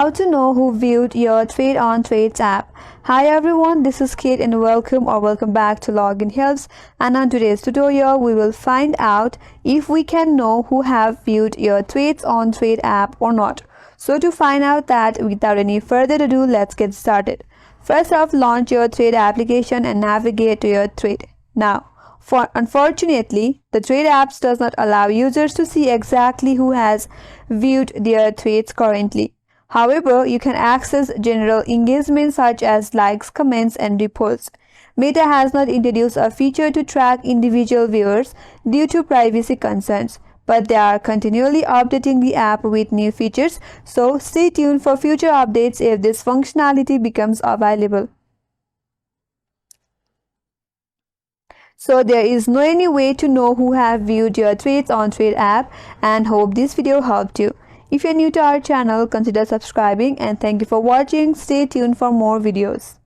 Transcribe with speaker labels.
Speaker 1: How to know who viewed your Trade on Trades app. Hi everyone, this is Kate and welcome back to Login Helps, and on today's tutorial we will find out if we can know who have viewed your Trades on Trade app or not. So to find out that, without any further ado, let's get started. First off, launch your Trade application and navigate to your Trade. Now, unfortunately, the Trade apps does not allow users to see exactly who has viewed their trades currently. However, you can access general engagement such as likes, comments, and reports. Meta has not introduced a feature to track individual viewers due to privacy concerns, but they are continually updating the app with new features, so stay tuned for future updates if this functionality becomes available. So there is no any way to know who have viewed your Trades on Trade app, and hope this video helped you. If you're new to our channel, consider subscribing, and thank you for watching. Stay tuned for more videos.